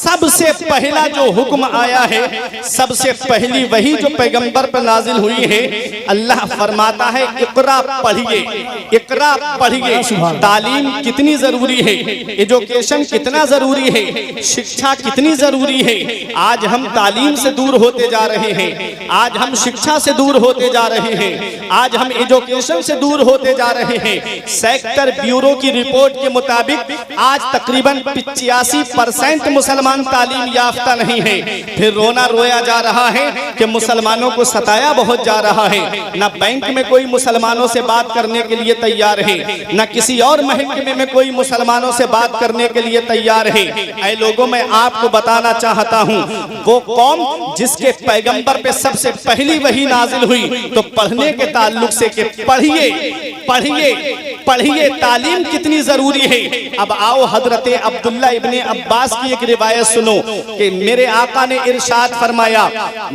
सबसे पहला जो हुक्म आया है, सबसे पहली वही जो पैगंबर पर नाजिल हुई है। अल्लाह फरमाता है इकरा पढ़िए, इकरा पढ़िए। तालीम कितनी जरूरी है, एजुकेशन कितना जरूरी है, शिक्षा कितनी जरूरी है। आज हम तालीम से दूर होते जा रहे हैं, आज हम शिक्षा से दूर होते जा रहे हैं, आज हम एजुकेशन से दूर होते जा रहे हैं। सेक्टर ब्यूरो की रिपोर्ट के मुताबिक आज तकरीबन 85% मुसलमान तालीम याफ्ता नहीं है। फिर रोना रोया जा रहा है कि मुसलमानों को सताया बहुत जा रहा है। न बैंक में कोई मुसलमानों से बात करने के लिए तैयार है, न किसी और महकमे में कोई मुसलमानों से बात करने के लिए तैयार है। ऐ लोगों, मैं आपको बताना चाहता हूँ, वो कौम जिसके पैगंबर पे सबसे पहली वही नाजिल हुई, तो पढ़ने के ताल्लुक से कि पढ़िए पढ़िए पढ़िए, तालीम कितनी जरूरी है। अब आओ हजरत अब्दुल्ला इब्ने अब्बास की एक रिवायत सुनो कि मेरे आका ने इरशाद फरमाया,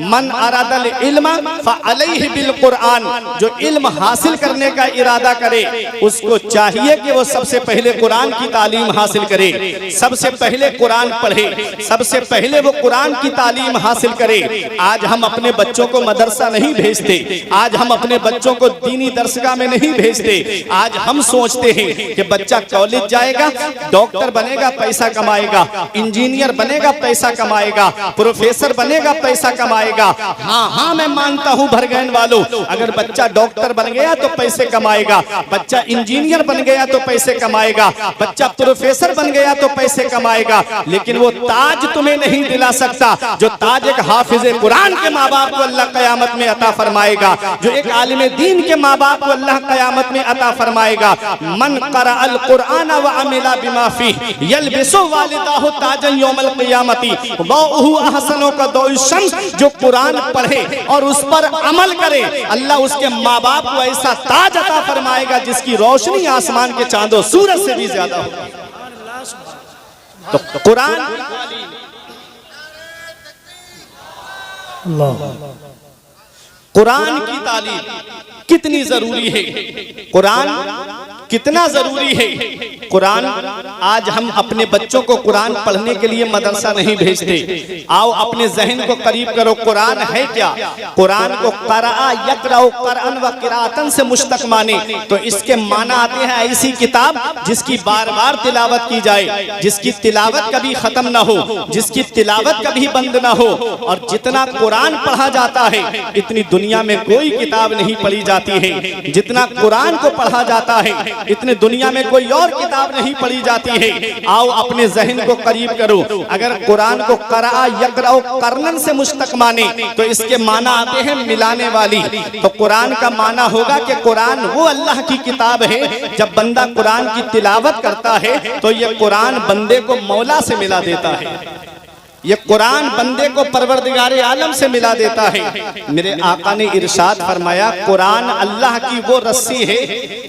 मन अरादल इल्म फअलैहि बिल कुरान, जो इल्म हासिल करने का इरादा करे उसको चाहिए कि वो सबसे पहले कुरान की तालीम हासिल करे, सबसे पहले कुरान पढ़े, सबसे पहले वो कुरान की तालीम हासिल करे। आज हम अपने बच्चों को मदरसा नहीं भेजते, आज हम अपने बच्चों को दीनी दरसगाह में नहीं भेजते। आज हम सोचते हैं कि बच्चा कॉलेज जाएगा, डॉक्टर बनेगा, पैसा कमाएगा, इंजीनियर बनेगा, पैसा कमाएगा, प्रोफेसर बनेगा, पैसा कमाएगा। हाँ हाँ, मैं मानता हूँ भरगैन वालों, अगर बच्चा डॉक्टर बन गया तो पैसे कमाएगा, बच्चा इंजीनियर बन गया तो पैसे कमाएगा, बच्चा प्रोफेसर बन गया तो पैसे कमाएगा, लेकिन वो ताज तुम्हें नहीं दिला सकता जो ताज एक हाफिज कुरान के माँ बाप को अल्लाह कयामत में अता फरमाएगा, जो एक आलिम दीन के माँ बाप को अल्लाह कयामत में अता फरमाएगा। मन क़रा अल कुरान व अमिला बिमा फीह यलबिसु वालिदाहु ताजन यौमल क़ियामती वहु अहसनु का दौइशम्स, जो कुरान पढ़े और उस पर अमल करे, अल्लाह उसके माँ बाप को ऐसा ताज अता फरमाएगा जिसकी रोशनी आसमान के चांदों सूरज से भी ज्यादा होगी। तो कुरान कुरान की तालीम कितनी जरूरी है, कुरान कितना जरूरी है। कुरान आज हम अपने बच्चों को कुरान पढ़ने के लिए मदरसा नहीं भेजते। आओ अपने जहन को करीब करो, कुरान है क्या? कुरान को क़रा यक़रअ क़रअन व क़िराअतन से मुश्तक़ माने तो इसके माना आते हैं ऐसी किताब जिसकी बार बार तिलावत की जाए, जिसकी तिलावत कभी खत्म ना हो, जिसकी तिलावत कभी बंद ना हो। और जितना कुरान पढ़ा जाता है इतनी दुनिया में कोई किताब नहीं पढ़ी जाती है। जितना कुरान को पढ़ा जाता है इतने दुनिया में कोई और किताब नहीं पढ़ी जाती है। आओ अपने जहन को करीब करो, अगर कुरान को क़रा यक़रअ क़रअन से मुश्तक़ माने तो इसके माना आते हैं मिलाने वाली। तो कुरान का माना होगा कि कुरान वो अल्लाह की किताब है, जब बंदा कुरान की तिलावत करता है तो ये कुरान बंदे को मौला से मिला देता है, ये कुरान बंदे को परवरदिगारे आलम से मिला देता है। मेरे आका ने इरशाद फरमाया, कुरान अल्लाह की वो रस्सी है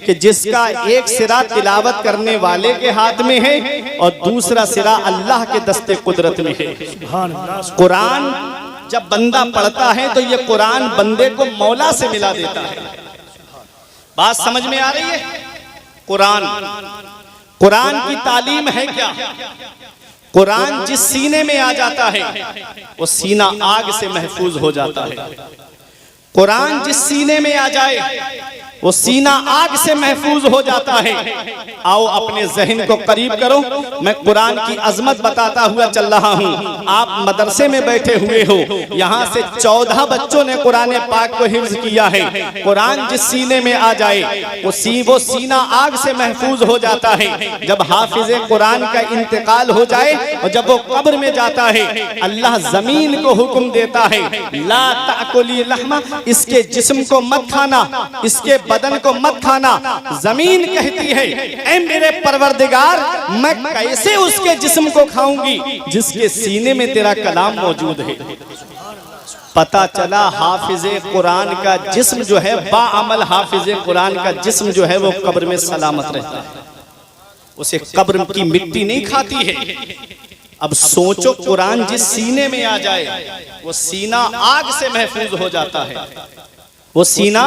कि जिसका एक सिरा तिलावत करने वाले के हाथ में है और दूसरा सिरा अल्लाह के दस्ते कुदरत में है। कुरान जब बंदा पढ़ता है तो ये कुरान बंदे को मौला से मिला देता है। बात समझ में आ रही है? कुरान की तालीम है क्या? कुरान जिस सीने में आ जाता है वो सीना आग से महफूज हो जाता है। कुरान जिस सीने में आ जाए वो सीना आग से महफूज हो जाता है। आओ अपने जहन को करीब करो, मैं कुरान की अजमत बताता हुआ चल रहा हूँ। आप मदरसे में बैठे हुए हो, यहाँ से 14 बच्चों ने कुरान पाक को हिफ्ज किया है। कुरान जिस सीने में आ जाए वो सीना आग से महफूज हो जाता है। जब हाफिज कुरान का इंतकाल हो जाए और जब वो कब्र में जाता है, अल्लाह जमीन को हुक्म देता है, ला ताकुली लहमा, इसके जिस्म को मत खाना, इसके बदन को मत खाना। जमीन कहती है, ऐ मेरे परवरदिगार, मैं कैसे उसके जिस्म को खाऊंगी जिसके सीने में तेरा कलाम मौजूद है। पता चला हाफिजे कुरान का जिस्म जो है, बाअमल हाफिजे कुरान का जिस्म जो है वो कब्र में सलामत रहता है, उसे कब्र की मिट्टी नहीं खाती है। अब सोचो, कुरान जिस सीने में आ जाए वो सीना आग से महफूज हो जाता है। वो सीना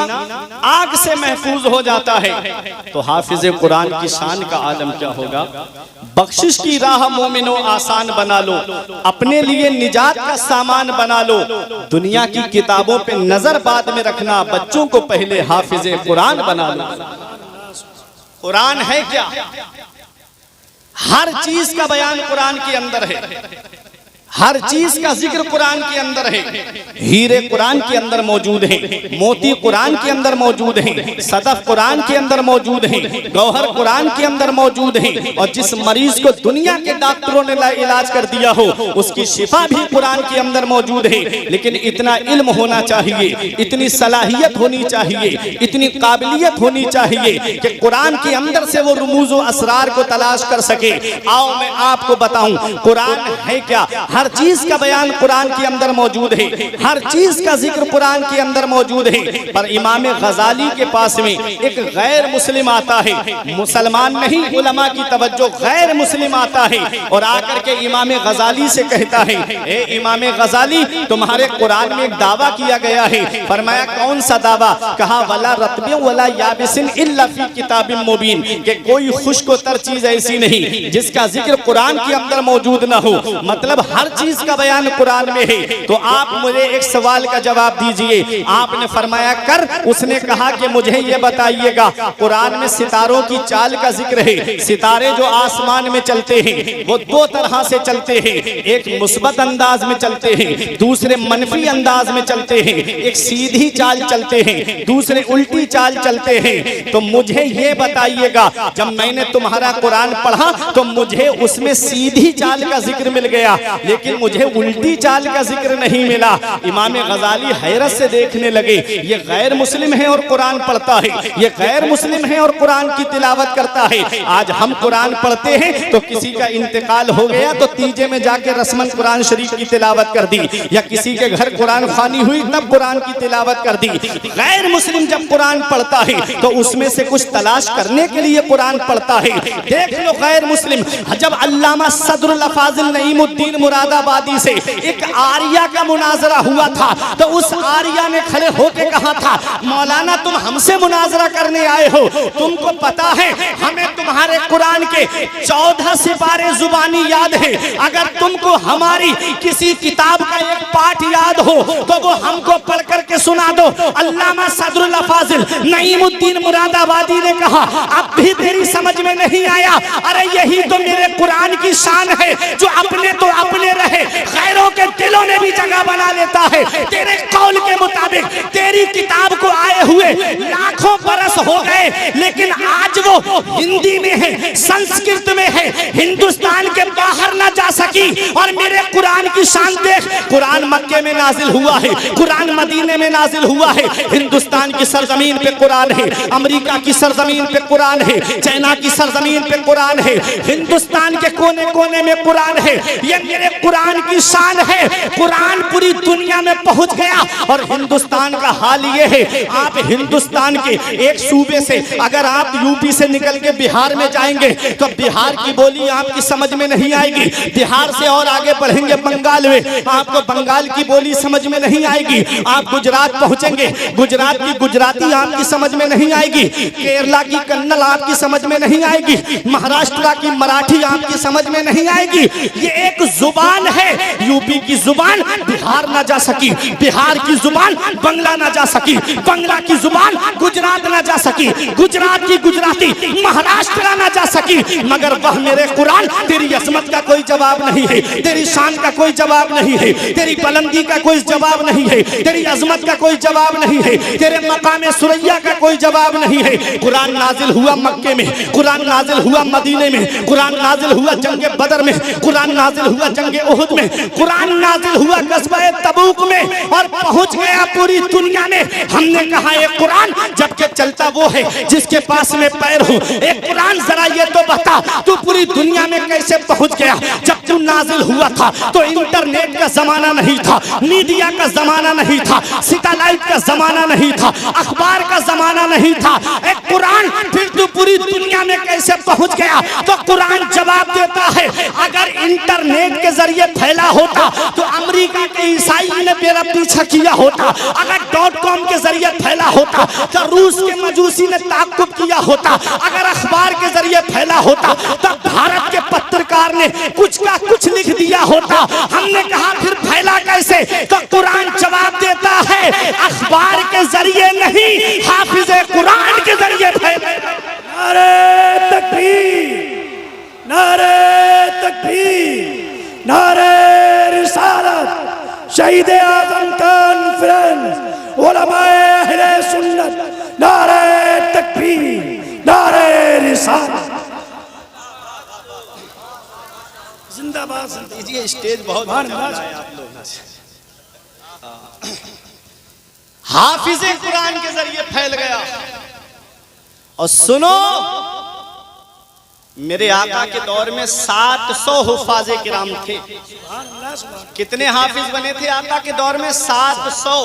आग से महफूज हो जाता है। तो हाफिज कुरान की शान का आलम क्या होगा। बख्शिश की राह मोमिनो आसान बना लो, अपने लिए निजात का सामान बना लो। दुनिया की किताबों पे नजर बाद में रखना, बच्चों को पहले हाफिज कुरान बना लो। कुरान है क्या? हर चीज का बयान कुरान के अंदर है, हर चीज का जिक्र कुरान के अंदर है। हीरे कुरान के अंदर मौजूद हैं, मोती कुरान के अंदर मौजूद हैं, सदफ कुरान के अंदर मौजूद हैं, गौहर कुरान के अंदर मौजूद हैं। और जिस मरीज को दुनिया के डॉक्टरों ने इलाज कर दिया हो, उसकी शिफा भी कुरान के अंदर मौजूद है। लेकिन इतना इल्म होना चाहिए, इतनी सलाहियत होनी चाहिए, इतनी काबिलियत होनी चाहिए कि कुरान के अंदर से वो रुमूज व असरार को तलाश कर सके। आओ मैं आपको बताऊं कुरान है क्या। हर चीज का बयान कुरान के अंदर मौजूद है, हर चीज का जिक्र कुरान के अंदर मौजूद है। पर इमाम गजाली के पास में एक गैर मुस्लिम आता है, मुसलमान नहीं, उलमा की तवज्जो, गैर मुस्लिम आता है और आकर के इमाम गजाली से कहता है, ए इमाम गजाली, तुम्हारे कुरान में एक दावा किया गया है। फरमाया कौन सा दावा? कहा वला रत्बिन वला याबिसिन इल्ला फी किताबिन मुबीन, कि कोई खुश्क-ओ-तर चीज ऐसी नहीं जिसका जिक्र कुरान के अंदर मौजूद ना हो। मतलब हर चीज का बयान कुरान में है। तो आप मुझे एक सवाल का जवाब दीजिए। आपने फरमाया कर। उसने कहा कि मुझे ये बताइएगा, कुरान में सितारों की चाल का जिक्र है। सितारे जो आसमान में चलते हैं वो दो तरह से चलते हैं, एक मुस्बत अंदाज में चलते हैं, दूसरे मनफी अंदाज में चलते हैं। एक सीधी चाल चलते हैं, दूसरे उल्टी चाल चलते हैं। तो मुझे ये बताइएगा, जब मैंने तुम्हारा कुरान पढ़ा तो मुझे उसमें सीधी चाल का जिक्र मिल गया, लेकिन मुझे उल्टी चाल का जिक्र नहीं मिला। इमाम गजाली हैरत से देखने लगे, ये गैर मुस्लिम है और कुरान पढ़ता है, ये गैर मुस्लिम है और कुरान की तिलावत करता है। आज हम कुरान पढ़ते हैं तो किसी का इंतकाल हो गया तो तीजे में जाके रस्मन कुरान शरीफ की तिलावत कर दी, या किसी के घर कुरान खानी हुई तब कुरान की तिलावत कर दी। गैर मुस्लिम जब कुरान पढ़ता है तो उसमें से कुछ तलाश करने के लिए कुरान पढ़ता है। देख लो गैर मुस्लिम, जब अल्लामा सदरुल फाजिल नईमुद्दीन मुरादाबादी से एक आर्या का मुनाजरा हुआ था तो उस आर्या ने खड़े होकर कहा था, मौलाना तुम हमसे मुनाजरा करने आए हो, तुमको पता है हमें तुम्हारे कुरान के 14 सिपारे जुबानी याद है, अगर तुमको हमारी किसी किताब का एक पाठ याद हो तो वो हमको पढ़ करके सुना दो। अल्लामा सदरुल फाजिल नईमुद्दीन मुरादाबादी ने कहा, अब भी तेरी समझ में नहीं आया? अरे यही तो मेरे कुरान की शान है, जो अपने तो अपने रहे, गैरों के दिलों में भी जगह बना लेता है। तेरे कौल के मुताबिक तेरी किताब को आए हुए लाखों बरस हो गए, लेकिन आज वो हिंदी में है, संस्कृत में है, हिंदुस्तान के बाहर ना जा सकी। और मेरे कुरान की शान देख, कुरान मक्के में नाजिल हुआ है, कुरान मदीने में नाजिल हुआ है, हिंदुस्तान की सरजमीन पे कुरान है, अमेरिका की सरजमीन पे कुरान है, चाइना की सरजमीन पे कुरान है, हिंदुस्तान के कोने कोने में कुरान है। ये मेरे कुरान की शान है। कुरान पूरी दुनिया में पहुंच गया और हिंदुस्तान का हाल ये है, आप हिंदुस्तान के एक सूबे से अगर आप यूपी से निकल के बिहार में जाएंगे तो बिहार की बोली आपकी समझ में नहीं आएगी। बिहार से और आगे बढ़ेंगे बंगाल में, आपको बंगाल की बोली समझ में नहीं आएगी। आप गुजरात पहुंचेंगे, गुजरात की गुजराती आपकी समझ में नहीं आएगी, केरला की कन्नड़ आपकी समझ में नहीं आएगी, महाराष्ट्र की मराठी आपकी समझ में नहीं आएगी। ये एक जुबान है, यूपी की जुबान बिहार ना जा सकी, बिहार की जुबान बंगला ना जा सकी, बंगला की जुबान गुजरात ना जा सकी, गुजरात की गुजराती महाराष्ट्र ना जा सकी। मगर वह मेरे कुरान, तेरी अजमत का कोई जवाब नहीं है, तेरी शान का कोई जवाब नहीं है, तेरी बुलंदी का कोई जवाब नहीं है, तेरी अजमत का कोई जवाब नहीं है, तेरे मकाम सुरैया का कोई जवाब नहीं है। कुरान नाजिल हुआ मक्के में, कुरान नाजिल हुआ मदीने में, कुरान नाजिल हुआ जंगे बदर में, कुरान नाजिल हुआ जंगे उहुद में, कुरान नाजिल हुआ गज़वा तबूक में और पहुंच गया पूरी दुनिया में। हमने कहा ये कुरान जबकि चलता वो है जिसके पास में पैर हो। एक कुरान जरा ये तो बता, तू पूरी दुनिया में कैसे पहुंच गया? जब तू नाजिल हुआ था तो इन इंटरनेट का जमाना नहीं था, मीडिया का जमाना नहीं था, सैटेलाइट का जमाना नहीं था, अखबार का जमाना नहीं था। एक कुरान फिर तो पूरी दुनिया में कैसे पहुंच गया? तो कुरान जवाब देता है, अगर इंटरनेट के जरिए फैला होता तो अमेरिका के ईसाई ने मेरा पीछा किया होता, अगर .com के जरिए फैला होता तो रूस के मजूसी ने ताक़ुब किया होता, अगर अखबार के जरिए फैला होता तो भारत के पत्रकार ने कुछ का कुछ लिख दिया होता। हमने कहा फिर फैला कैसे? तो कुरान जवाब देता है, अखबार के जरिए नहीं, हाफिज़े कुरान के जरिए फैला। नारे तकबीर, नारे तकबीर, नारे रिसालत, शहीद आज़म कॉन्फ्रेंस, उलमाए अहले सुन्नत, नारे तकबीर, नारे रिसालत, जिंदाबाद। ये स्टेज बहुत हाफिज़े कुरान के जरिए फैल गया। और सुनो, मेरे आका के दौर में 700 हुफ़ाज़े किराम थे। कितने हाफिज बने थे आका के दौर में? 700।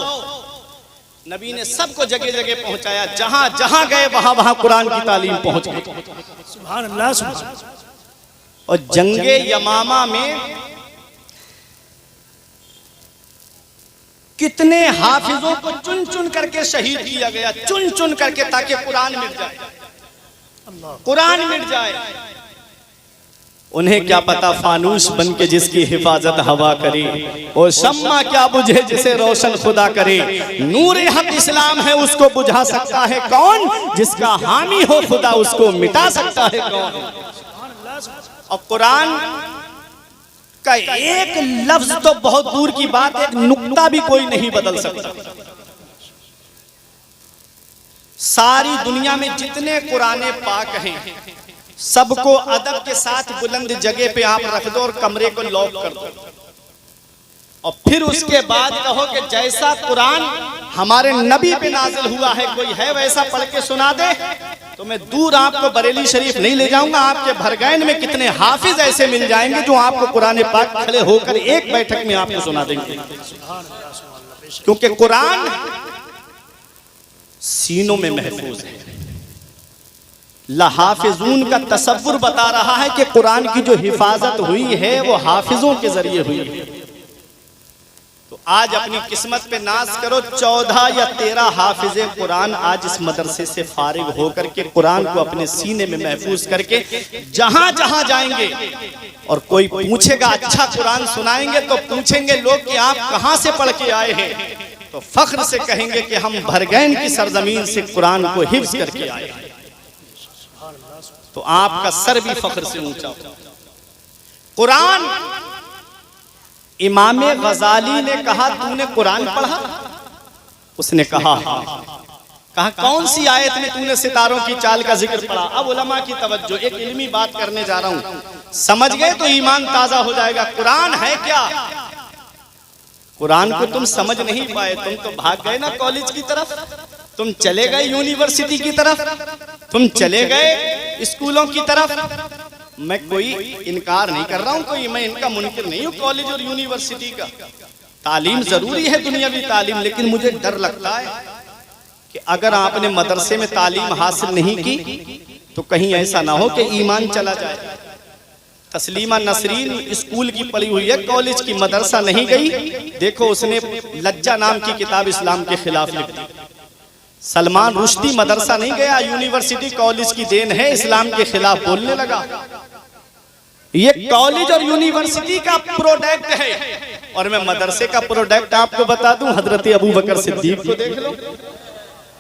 नबी ने सबको जगह जगह पहुंचाया, जहां जहां गए वहां वहां कुरान की तालीम पहुंच गई। सुभान अल्लाह, सुभान अल्लाह। और जंगे यमामा में कितने हाफिजों को चुन चुन करके शहीद किया गया, चुन चुन करके, ताकि कुरान मिट जाए, कुरान मिट जाए। उन्हें क्या पता फानूस बन के जिसकी हिफाजत हवा करे, और शम्मा क्या बुझे जिसे रोशन खुदा करे। नूर हक इस्लाम है, उसको बुझा सकता है कौन? जिसका हामी हो खुदा, उसको मिटा सकता है कौन? और कुरान का एक लफ्ज तो बहुत दूर की बात, एक नुक्ता भी कोई नहीं बदल सकता। सारी दुनिया में जितने कुराने पाक हैं, सबको अदब के साथ बुलंद जगह पे आप रख दो और कमरे को लॉक कर दो, और फिर उसके बाद कहो कि जैसा कुरान हमारे नबी पे नाजिल हुआ है, कोई है वैसा पढ़ के सुना दे, तो मैं दूर आपको बरेली शरीफ नहीं ले जाऊंगा। आपके भरगैन में कितने हाफिज ऐसे मिल जाएंगे जो आपको कुरान पाक खड़े होकर एक बैठक में आपको सुना देंगे। क्योंकि कुरान सीनों में महफूज है। लहाफिजून का तसव्वुर बता रहा है कि कुरान की जो हिफाजत हुई है वो हाफिजों के जरिए हुई है। तो आज अपनी किस्मत पे नाज करो, 14 या 13 हाफिजे कुरान आज इस मदरसे से फारिग होकर के कुरान को अपने सीने में महफूज करके जहां जहां जाएंगे, और कोई पूछेगा अच्छा कुरान सुनाएंगे, तो पूछेंगे लोग कि आप कहां से पढ़ के आए हैं, तो फख्र से कहेंगे कि हम भरगैन की सरजमीन से कुरान को हिफ्ज करके आए हैं। तो आपका सर भी फख्र से ऊंचा हो। कुरान, इमाम गजाली ने कहा तूने कुरान पढ़ा? उसने कहा कहा कौन सी आयत में तूने सितारों की चाल का जिक्र पढ़ा? अब उलमा की तवज्जो, एक इल्मी बात करने जा रहा हूं, समझ गए तो ईमान ताजा हो जाएगा। कुरान है क्या? कुरान को तुम समझ नहीं पाए, तुम तो भाग गए ना कॉलेज की तरफ, तुम चले गए यूनिवर्सिटी की तरफ, तुम चले गए स्कूलों की तरफ। मैं कोई इनकार नहीं कर रहा हूं, कोई मैं इनका मुनकिर नहीं हूं कॉलेज और यूनिवर्सिटी का। तालीम जरूरी है, दुनियावी तालीम, लेकिन मुझे डर लगता है कि अगर आपने मदरसे में तालीम हासिल नहीं की तो कहीं ऐसा ना हो कि ईमान चला जाए। तस्लीमा नसरीन स्कूल की पढ़ी हुई है, कॉलेज की, मदरसा नहीं गई। देखो उसने लज्जा नाम की किताब इस्लाम के खिलाफ लिख दी। सलमान रुश्दी मदरसा नहीं गया, यूनिवर्सिटी कॉलेज की देन है, इस्लाम के खिलाफ बोलने लगा। ये कॉलेज और यूनिवर्सिटी का प्रोडक्ट है। और मैं मदरसे का प्रोडक्ट आपको बता दूं, हजरत अबू बकर सिद्दीक को देख लो।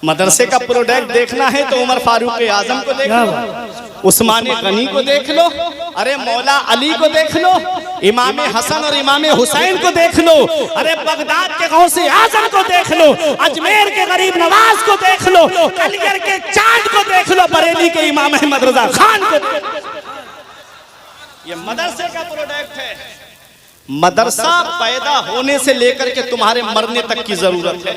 मदरसे का प्रोडक्ट देखना है तो उमर फारूक आजम को देख लो, उस्मान गनी को देख लो, अरे मौला अली को देख लो, इमाम हसन और इमाम हुसैन को देख लो, अरे बगदाद के गौसे आजम को देख लो, अजमेर के गरीब नवाज को देख लो, अलीगढ़ के चांद को देख लो, बरेली के इमाम अहमद रजा खान को देख लो। ये मदरसे का प्रोडक्ट है। मदरसा पैदा होने से लेकर के तुम्हारे मरने तक की जरूरत है।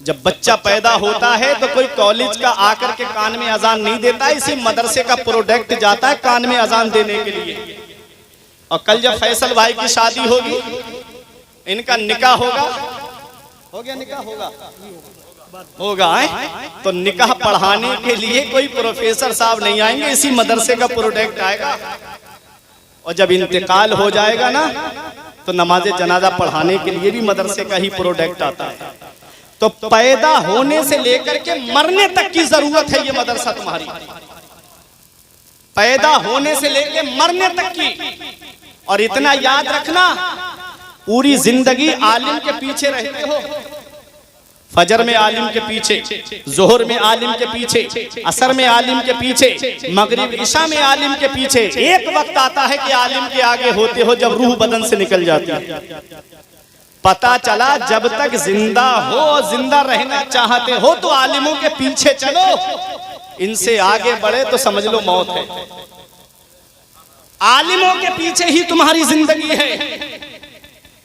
जब बच्चा पैदा होता है तो कोई कॉलेज का आकर के कान में अजान नहीं देता, इसी मदरसे का प्रोडक्ट जाता है कान में अजान देने के लिए। और कल जब फैसल भाई की शादी होगी, इनका निकाह होगा, हो गया निकाह होगा तो निकाह पढ़ाने के लिए कोई प्रोफेसर साहब नहीं आएंगे, इसी मदरसे का प्रोडक्ट आएगा। और जब इंतकाल हो जाएगा ना तो नमाज जनाजा पढ़ाने के लिए भी मदरसे का ही प्रोडक्ट आता है। तो पैदा होने से लेकर के मरने तक की जरूरत है ये मदरसा तुम्हारी, पैदा होने से लेकर मरने तक की। और इतना याद रखना, पूरी जिंदगी आलिम के पीछे रहते हो, फजर में आलिम के पीछे, जोहर में आलिम के पीछे, असर में आलिम के पीछे, मगरिब इशा में आलिम के पीछे। एक वक्त आता है कि आलिम के आगे होते हो जब रूह बदन से निकल जाती है। पता चला जब तक जिंदा हो और जिंदा रहना चाहते हो तो आलिमों के पीछे चलो, इनसे आगे बढ़े तो समझ लो मौत है। आलिमों के पीछे ही तुम्हारी जिंदगी है।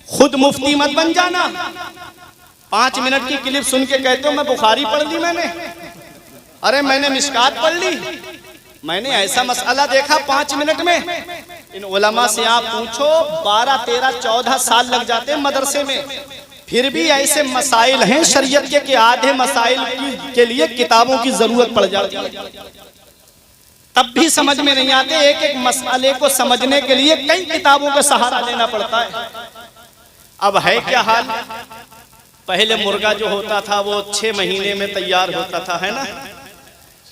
खुद मुफ्ती मत बन जाना। 5 मिनट की क्लिप सुन के कहते हो मैं बुखारी पढ़ ली मैंने, अरे मैंने मिशकात पढ़ ली, मैंने ऐसा मसला देखा 5 मिनट में। इन उलमा से आप पूछो 12, 13, 14 साल लग जाते हैं मदरसे में, फिर भी ऐसे मसाइल हैं शरीयत के आधे मसाइल के लिए किताबों की जरूरत पड़ जाती है, तब भी समझ में नहीं आते। एक एक मसले को समझने के लिए कई किताबों का सहारा लेना पड़ता है। अब है क्या हाल, पहले मुर्गा जो होता था वो 6 महीने में तैयार होता था, है ना,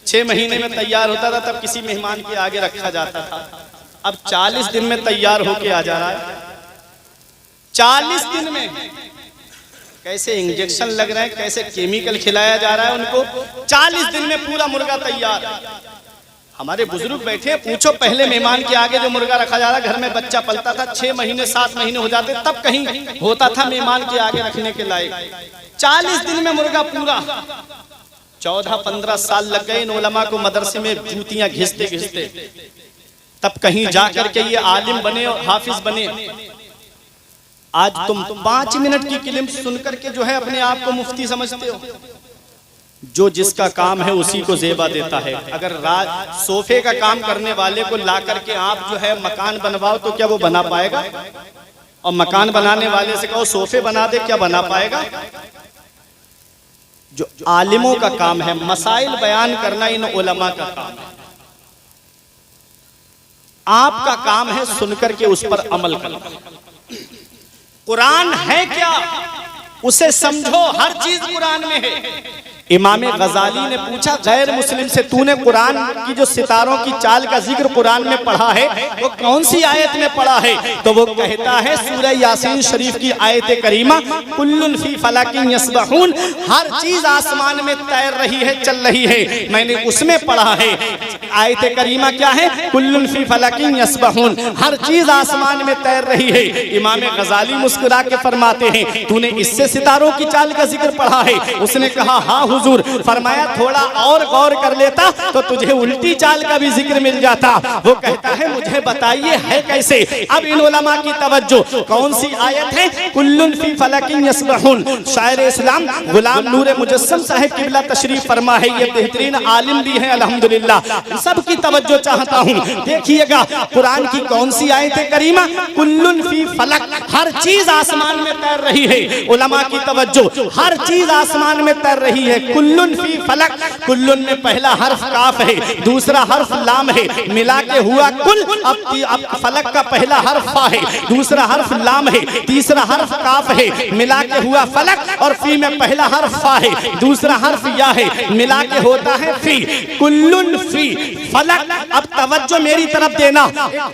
6 महीने में तैयार होता था, तब किसी मेहमान के आगे रखा जाता था। अब 40 दिन में तैयार होके आ जा रहा है। 40 दिन में कैसे इंजेक्शन लग रहे हैं, कैसे केमिकल खिलाया जा रहा है उनको, 40 दिन में पूरा मुर्गा तैयार। हमारे बुजुर्ग बैठे, पूछो पहले मेहमान के आगे जो मुर्गा रखा जा रहा, घर में बच्चा पलता था, 6 महीने 7 महीने हो जाते तब कहीं होता था मेहमान के आगे रखने के लायक। 40 दिन में मुर्गा पूरा। 14-15 साल लग गए इन उलमा को मदरसे में जूतियां घिसते घिसते, तब कहीं जाकर के ये आलिम बने और हाफिज बने। आज तुम 5 मिनट की क्लिप सुनकर के जो है अपने आप को मुफ्ती समझते हो। जो जिसका काम है उसी को जेबा देता है। अगर सोफे का काम करने वाले को ला करके आप जो है मकान बनवाओ तो क्या वो बना पाएगा? और मकान बनाने वाले से कहो सोफे बना दे, क्या बना पाएगा? जो आलिमों का काम है मसाइल बयान करना, इन उलमा का काम है। आपका काम है सुनकर के उस पर अमल करना। कुरान है क्या, उसे समझो। हर चीज कुरान में है। इमाम गजाली ने पूछा गैर मुस्लिम से, तूने कुरान की जो सितारों की चाल का जिक्र कुरान में पढ़ा है वो कौन सी आयत में पढ़ा है? तो वो कहता है सूरह यासीन शरीफ की आयत करीमा, कुल्लुन फी फलकिन यस्बहून, हर चीज आसमान में तैर रही है, चल रही है, मैंने उसमें पढ़ा है। आयत करीमा क्या है? कुल्लुन फी फलकिन यस्बहून, हर चीज आसमान में तैर रही है। इमाम गजाली मुस्कुरा के फरमाते हैं तूने इससे सितारों की चाल का जिक्र पढ़ा है? उसने कहा हाँ हुजूर। फरमाया थोड़ा और गौर कर लेता तो तुझे उल्टी चाल का भी जिक्र मिल जाता। वो कहता है मुझे बताइए है कैसे? अब इन उलमा की तवज्जो, कौन सी आयत है? कुल्लुन फी फलकिन यस्बहून। शायर इस्लाम गुलाम नूर मुजस्सम साहिब किबला तशरीफ फरमा है, ये बेहतरीन आलिम भी हैं अल्हम्दुलिल्लाह। सबकी तवज्जो चाहता हूँ, देखिएगा कुरान की कौन सी आयत करीमा? कुल्लुन फी फलक, हर चीज आसमान में तैर रही है। उलमा की तवज्जो, हर चीज आसमान में तैर रही है। कुल्लुन फी फलक, कुल्लुन में पहला हर्फ काफ है, दूसरा हर्फ लाम है, मिला के हुआ कुल। अब फलक का पहला हर्फ फा है, दूसरा हर्फ लाम है, तीसरा हर्फ काफ है, मिला के हुआ फलक। और फी में पहला हर्फ फा है, दूसरा हर्फ या है, मिला के होता है फी। कुल्लुन फी फलक। अब तवज्जो मेरी तरफ देना,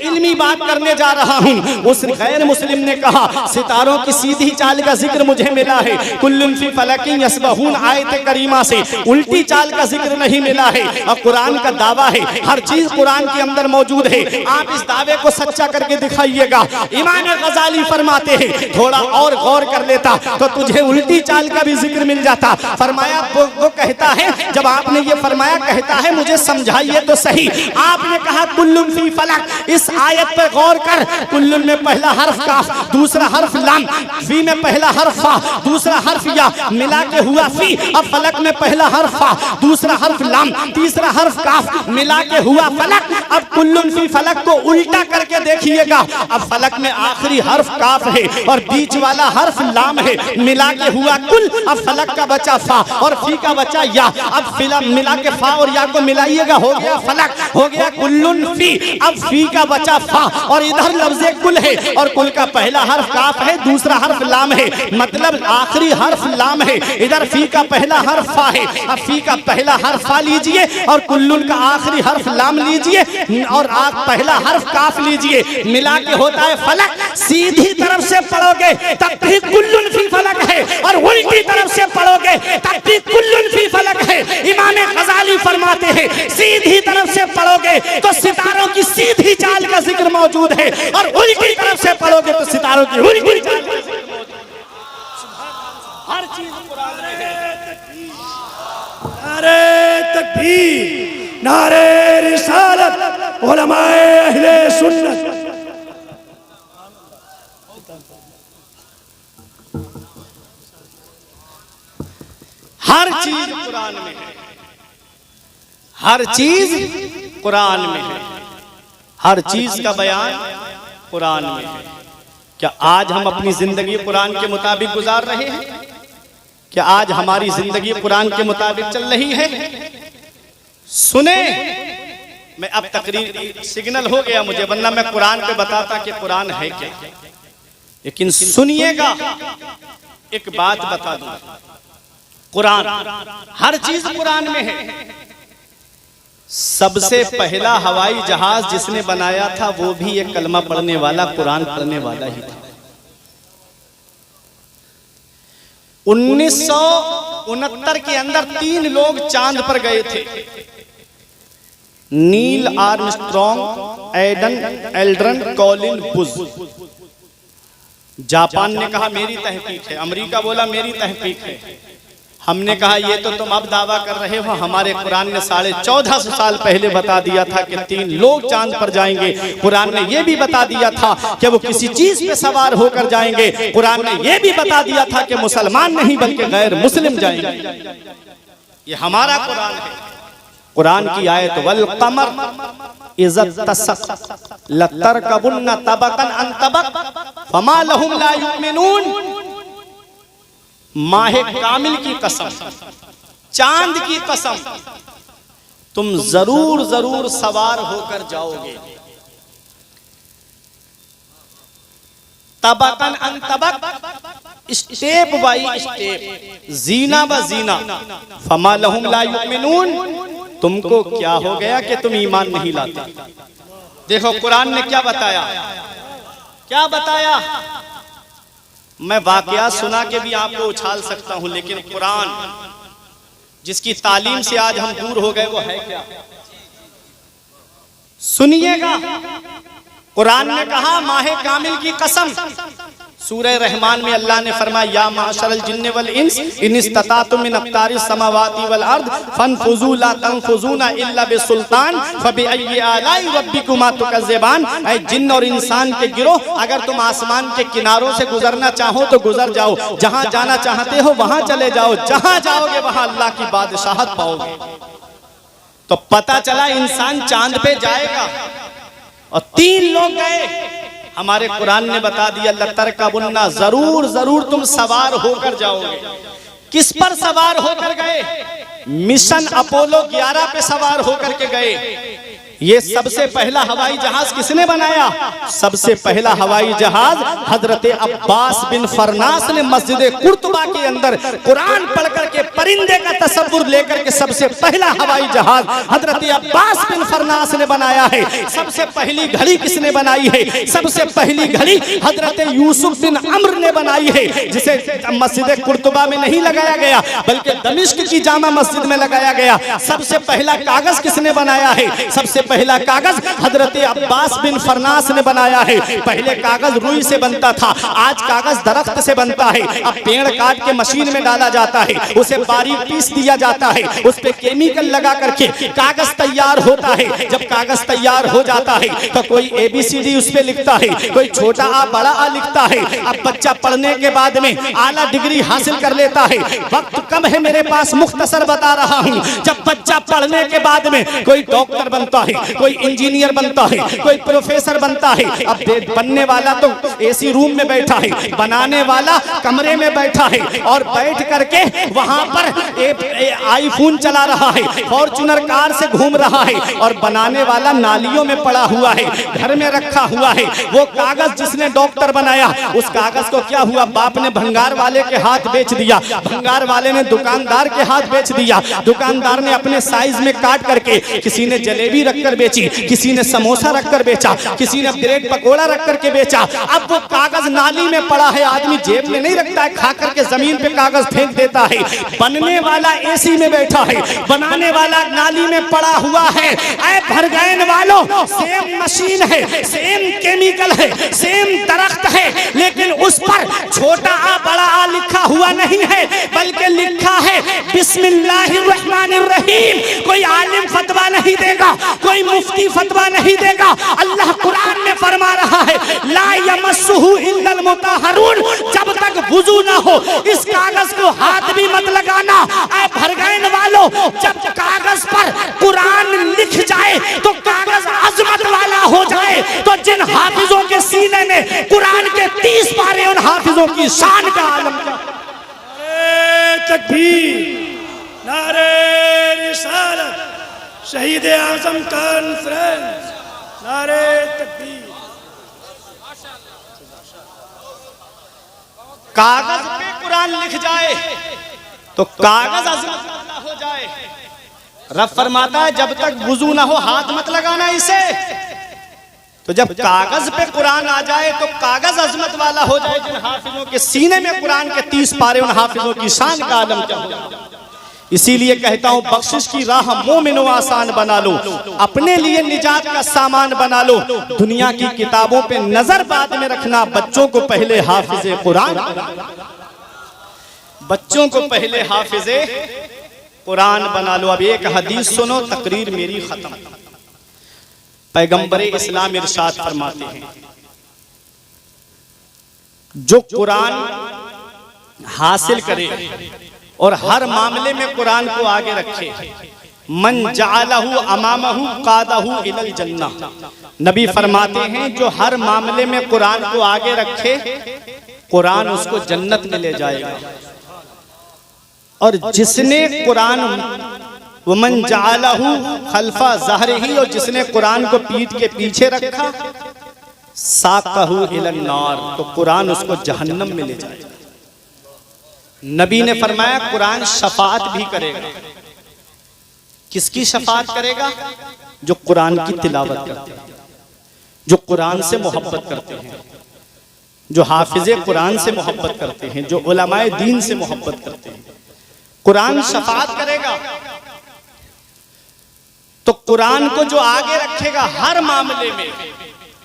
इल्मी बात करने जा रहा हूँ। उस गैर मुस्लिम ने कहा सितारों की सीधी चाल का जिक्र मुझे मिला है, कुल्लुन फी फलकिन यस्बहून आयत करीमा से उल्टी चाल का जिक्र नहीं मिला है। और कुरान का दावा है हर चीज कुरान के अंदर मौजूद है। आप इस दावे को सच्चा करके दिखाइएगा। इमाम गजाली फरमाते हैं थोड़ा और गौर कर लेता तो तुझे उल्टी चाल का भी जिक्र मिल जाता। फरमाया वो कहता है, जब आपने ये फरमाया कहता है मुझे समझाइए तो सही। आपने कहा कुल्लुन फी फलक, इस आयत पर गौर कर। कुल्लुन में पहला हर्फ काफ, दूसरा हर्फ लाम, फी में पहला हर्फ फा, दूसरा हर्फ या, मिला के हुआ फी। अब फलक में पहला हर्फ फा, दूसरा हर्फ लाम, तीसरा हर्फ काफ, मिला के हुआ फलक। अब कुल्लुन फी फलक को उल्टा करके देखिएगा। अब फलक में आखिरी हर्फ काफ है और बीच वाला हर्फ लाम है, मिला के हुआ कुल। अब फलक का बचा फा और फी का बचा या। अब फिलम मिला के फा और या को मिलाइएगा, हो गया फलक, हो गया कुल्लुन फी। अब फी का बचा फा और इधर लफ्ज़े कुल है और कुल का पहला हर्फ काफ है, दूसरा हर्फ लाम है, मतलब आखिरी हर्फ लाम है। इधर फी का पहला हर्फ फा है। अब फी का पहला हर्फ फा लीजिए और कुल्लुन का आखिरी हर्फ लाम लीजिए और पहला हर्फ काफ लीजिए, मिला के होता है फलक। सीधी तरफ से पढ़ोगे तब भी कुल्लुन फी फलक है और उल्टी तरफ से पढ़ोगे तब भी कुल्लुन फी फलक है। इमाम गजाली फरमाते हैं सीधी तरफ से पढ़ोगे तो सितारों की सीधी चाल का जिक्र मौजूद है और उल्टी तरफ से पढ़ोगे तो सितारों की उल्टी चाल का जिक्र मौजूद है। हर चीज कुरान में है। नारे तकबीर, नारे रिसालत, उलमाए अहले सुन्नत। हर चीज कुरान में है, हर चीज कुरान में है, हर चीज का बयान कुरान में है। क्या आज हम अपनी जिंदगी कुरान के मुताबिक गुजार रहे हैं? क्या आज हमारी जिंदगी कुरान के मुताबिक चल रही है? सुने, मैं अब तकरीर सिग्नल हो गया मुझे, वरना मैं कुरान पे बताता कि कुरान है क्या। लेकिन सुनिएगा, एक बात बता दूं, कुरान, हर चीज कुरान में है। सबसे पहला हवाई जहाज जिसने बनाया था वो भी एक कलमा पढ़ने वाला, कुरान पढ़ने वाला ही था। 1969 के अंदर 3 लोग चांद पर गए थे, Neil Armstrong, Aldrin, Collin Bush. Japan ने कहा मेरी तहकीक है, अमेरिका बोला मेरी तहकीक है। हमने कहा ये तो तुम अब दावा कर रहे हो, हमारे कुरान ने 1450 साल पहले बता दिया था कि 3 लोग चांद पर जाएंगे। कुरान ने यह भी बता दिया था कि वो किसी चीज पे सवार होकर जाएंगे। कुरान ने यह भी बता दिया था कि मुसलमान नहीं बल्कि गैर मुस्लिम जाएंगे। ये हमारा कुरान है। कुरान की आयत वल कमर इज़्ज़त तसक लतरकबुन्ना तबकन अन तबक फमा लहुम ला युमिनून। माहे कामिल की कसम, चांद की कसम, तुम जरूर जरूर सवार होकर जाओगे। तबकन अन तबक, स्टेप बाई स्टेप, जीना ब जीना। फमा लहुम ला युमिनून, तुमको क्या हो गया कि तुम ईमान नहीं लाते। देखो कुरान ने क्या बताया, क्या बताया। मैं वाकया सुना के भी आपको उछाल सकता हूं, लेकिन कुरान जिसकी तालीम से आज हम दूर हो गए वो है क्या। सुनिएगा, कुरान ने कहा माहे कामिल की कसम। सूरह रहमान में अल्लाह ने फरमाया या माशरल जिन्न वल इंस इन इस्ततातुम मिन अक़तारिस समावाति वल अर्द फनफुजू ला तनफुजूना इल्ला बिसुल्तान फबिअय्यि आलाई रब्बिकुमा तुकज़्ज़िबान। ऐ जिन्न और इंसान के गिरोह, अगर तुम आसमान के किनारों से गुजरना चाहो तो गुजर जाओ, जहां जाना चाहते हो वहां चले जाओ, जहां जाओगे वहां अल्लाह की बादशाहत पाओगे। तो पता चला इंसान चांद पे जाएगा और 3 लोग गए। हमारे कुरान ने बता दिया लतरकबुन्ना, जरूर जरूर तुम सवार होकर जाओगे। किस पर सवार होकर गए? मिशन अपोलो 11 पे सवार होकर के गए। ये सबसे पहला हवाई जहाज किसने बनाया? सबसे पहला हवाई जहाज हजरत अब्बास बिन फरनास ने मस्जिद कुर्तुबा के अंदर कुरान पढ़ करके परिंदे का तस्वुर लेकर के सबसे पहला हवाई जहाज हजरत अब्बास बिन फरनास ने बनाया है। सबसे पहली घड़ी किसने बनाई है? सबसे पहली घड़ी हजरत यूसुफ बिन अम्र ने बनाई है, जिसे मस्जिद कुर्तुबा में नहीं लगाया गया बल्कि दमिश्क की जामा मस्जिद में लगाया गया। सबसे पहला कागज किसने बनाया है? सबसे पहला कागज हजरत अब्बास बिन फरनास ने बनाया है। पहले कागज रुई से बनता था, आज कागज दरख्त से बनता है। अब पेड़ काट के मशीन में डाला जाता है, उसे बारीक पीस दिया जाता है, उस पे केमिकल लगा करके कागज तैयार होता है। जब कागज तैयार हो जाता है तो कोई ABCD उस पे लिखता है, कोई छोटा आ बड़ा आ लिखता है। अब बच्चा पढ़ने के बाद में आला डिग्री हासिल कर लेता है। वक्त कम है मेरे पास, मुख्तसर बता रहा हूँ। जब बच्चा पढ़ने के बाद में कोई डॉक्टर बनता है, कोई इंजीनियर बनता है, कोई प्रोफेसर बनता है। अब बनने वाला तो AC रूम में बैठा है, बनाने वाला कमरे में बैठा है और बैठ करके वहां पर आईफोन चला रहा है, फॉर्च्यूनर कार से घूम रहा है, और बनाने वाला नालियों में पड़ा हुआ है, घर में रखा हुआ है। वो कागज जिसने डॉक्टर बनाया, उस कागज को क्या हुआ, बाप ने भंगार वाले के हाथ बेच दिया, भंगार वाले ने दुकानदार के हाथ बेच दिया, दुकानदार ने अपने साइज में काट करके, किसी ने जलेबी रखकर बेची, किसी ने समोसा रखकर बेचा, किसी ने ब्रेड पकोड़ा रख करके बेचा। अब वो कागज नाली में पड़ा है, आदमी जेब में नहीं रखता है, खा करके जमीन पे कागज फेंक देता है। बनने वाला AC में बैठा है, बनाने वाला नाली में पड़ा हुआ है। ऐ भरगैन वालों, सेम मशीन है, सेम केमिकल है, सेम दरख्त है, लेकिन उस पर छोटा आ बड़ा आ लिखा हुआ नहीं है, बल्कि लिखा है बिस्मिल्लाहिर्रहमानिर्रहीम। कोई आलिम फतवा नहीं देगा, कोई मुफ्ती फतवा नहीं देगा। अल्लाह कुरान में फरमा रहा है, ला यमस्सुहु इल्लल मुतहहरून। जब तक वुजू ना हो इस कागज को हाथ भी मत लगाना। ऐ भरगैन वालों, जब कागज पर कुरान लिख जाए तो कागज अजमत वाला हो जाए। तो जिन हाफिजों के सीने में कुरान के 30 पारे, उन हाफिजों की शान का आलम। नारे तकबीर, नारे रिसालत, शहीद आजम कॉन्फ्रेंस, नारे तकबीर। कागज पे कुरान लिख जाए तो कागज अजमत वाला हो जाए। रब फरमाता है जब तक वुजू ना हो हाथ मत लगाना इसे। तो जब कागज पे कुरान आ जाए तो कागज अजमत वाला हो जाए। जिन हाफिजों के सीने में कुरान के 30 पारे, उन हाफिजों की शान का आलम क्या हो। इसीलिए कहता हूं, बख्शिश की राह मोमिनो आसान बना लो, अपने लिए निजात का सामान बना लो। दुनिया की किताबों पे नजर बाद में रखना, बच्चों को पहले हाफिजे कुरान, बच्चों को पहले हाफिजे कुरान बना लो। अब एक हदीस सुनो, तकरीर मेरी खत्म। पैगंबर इस्लाम इरशाद फरमाते हैं, जो कुरान हासिल करे और हर मामले में कुरान को आगे रखे, मन जालहु अमामहु कादहु इलल जन्नह। नबी फरमाते हैं जो हर मामले में कुरान को आगे रखे, कुरान उसको जन्नत में ले जाएगा। और जिसने कुरान वमन जालहु खल्फा ज़हरिही, और जिसने कुरान को पीठ के पीछे रखा, साकहु इलन नार, तो कुरान उसको जहन्नम में ले जाएगा। नबी ने फरमाया कुरान शफाअत भी करेगा। किसकी शफाअत करेगा? जो कुरान की तिलावत करते हैं, जो कुरान से मोहब्बत करते हैं, जो हाफिजे कुरान से मोहब्बत करते हैं, जो उलमाए दीन से मोहब्बत करते हैं, कुरान शफाअत करेगा। तो कुरान को जो आगे रखेगा हर मामले में,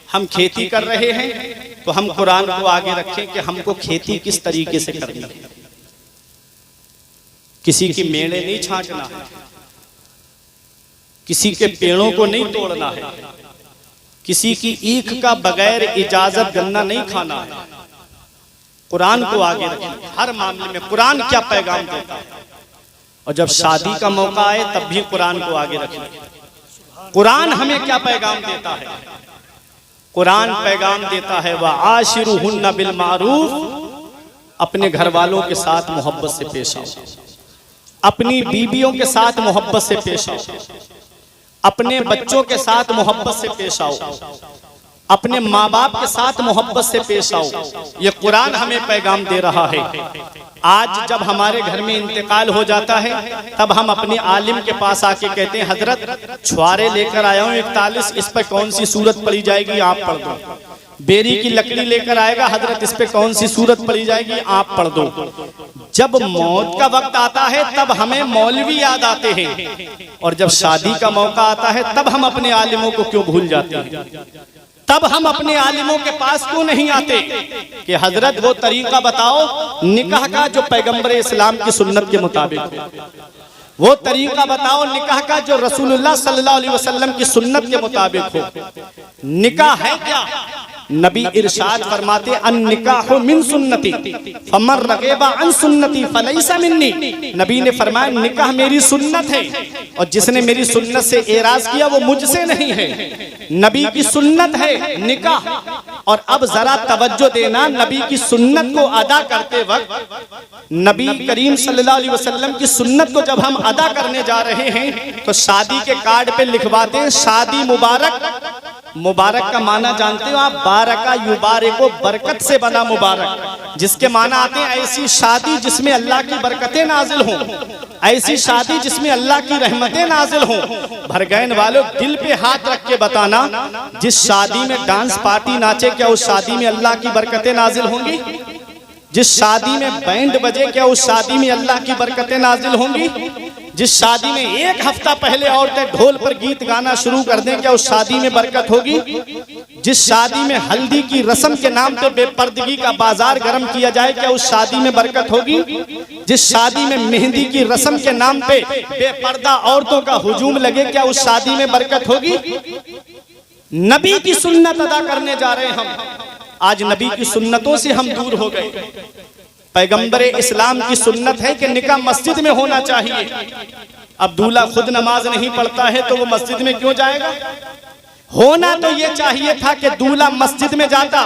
हम खेती कर रहे हैं तो हम कुरान को आगे रखें कि हमको खेती किस तरीके से करनी है। किसी की मेड़े नहीं छांटना है, किसी के पेड़ों को नहीं तोड़ना है, किसी की ईख का बगैर इजाजत गन्ना नहीं खाना है। कुरान को आगे रखें हर मामले में। कुरान क्या पैगाम देता है, और जब शादी का मौका आए तब भी कुरान को आगे रखें। कुरान हमें क्या पैगाम देता है? कुरान पैगाम देता है वह आशिरुहुन्ना बिल मारूफ, अपने घर वालों के साथ मोहब्बत से पेश आओ, अपनी बीवियों के साथ मोहब्बत से पेश आओ, अपने बच्चों के साथ मोहब्बत से पेश आओ, अपने माँ बाप के साथ मोहब्बत से पेश आओ। ये कुरान हमें पैगाम दे रहा है। आज जब हमारे घर में इंतकाल हो जाता है तब हम अपने आलिम के पास आके कहते हैं, हजरत छुआरे लेकर आया हूँ 41, इस पर कौन सी सूरत पढ़ी जाएगी आप पढ़ दो। बेरी की लकड़ी लेकर आएगा, हजरत इस पे कौन सी सूरत पढ़ी जाएगी आप पढ़ दो। जब मौत का वक्त आता है तब हमें मौलवी याद आते हैं, और जब शादी का मौका आता है तब हम अपने आलिमों को क्यों भूल जाते हैं? तब हम अपने आलिमों के पास क्यों नहीं आते कि हजरत वो तरीका बताओ निकाह का जो पैगंबर इस्लाम की सुन्नत के मुताबिक हो, वो तरीका बताओ निकाह का जो रसूलुल्लाह सल्लल्लाहु अलैहि वसल्लम की सुन्नत के मुताबिक हो। निकाह है क्या? नबी इरशाद फरमाते अन निकाहु मिन सुन्नती फमन रगीबा अन सुन्नती फलैसा मिन्नी। नबी ने फरमाया निकाह मेरी सुन्नत है, और जिसने मेरी सुन्नत से एराज किया वो मुझसे नहीं है। नबी की सुन्नत है निकाह। और अब जरा तवज्जो देना, नबी की सुन्नत को अदा करते वक्त, नबी करीम सल्लल्लाहु अलैहि वसल्लम की सुन्नत को जब हम अदा करने जा रहे हैं तो शादी के कार्ड पे लिखवाते हैं शादी मुबारक। मुबारक का माना जानते हो आप? बारका युबारिको, बरकत से बना मुबारक, जिसके माना आते हैं ऐसी शादी जिसमें अल्लाह की बरकतें नाजिल हों, ऐसी शादी जिसमें अल्लाह की रहमतें नाजिल हों। भरगैन वालों दिल पे हाथ रख के बताना, जिस शादी में डांस पार्टी नाचे क्या उस शादी में अल्लाह की बरकतें नाजिल होंगी? जिस शादी में बैंड बजे क्या उस शादी में अल्लाह की बरकतें नाजिल होंगी? जिस शादी में एक हफ्ता पहले औरतें ढोल पर गीत गाना शुरू कर दें क्या उस शादी में बरकत होगी? जिस शादी में हल्दी की रस्म के नाम पे बेपर्दगी का बाजार गर्म किया जाए क्या उस शादी में बरकत होगी? जिस शादी में मेहंदी की रस्म के नाम पे बेपर्दा औरतों का हुजूम लगे क्या उस शादी में बरकत होगी? नबी की सुन्नत अदा करने जा रहे हैं हम, आज नबी की सुन्नतों से हम दूर हो गए। पैगंबर इस्लाम की सुन्नत है कि निकाह मस्जिद में होना चाहिए। अब दूल्हा खुद नमाज नहीं पढ़ता है तो वो मस्जिद में क्यों जाएगा? होना तो ये चाहिए था कि दूल्हा मस्जिद में जाता,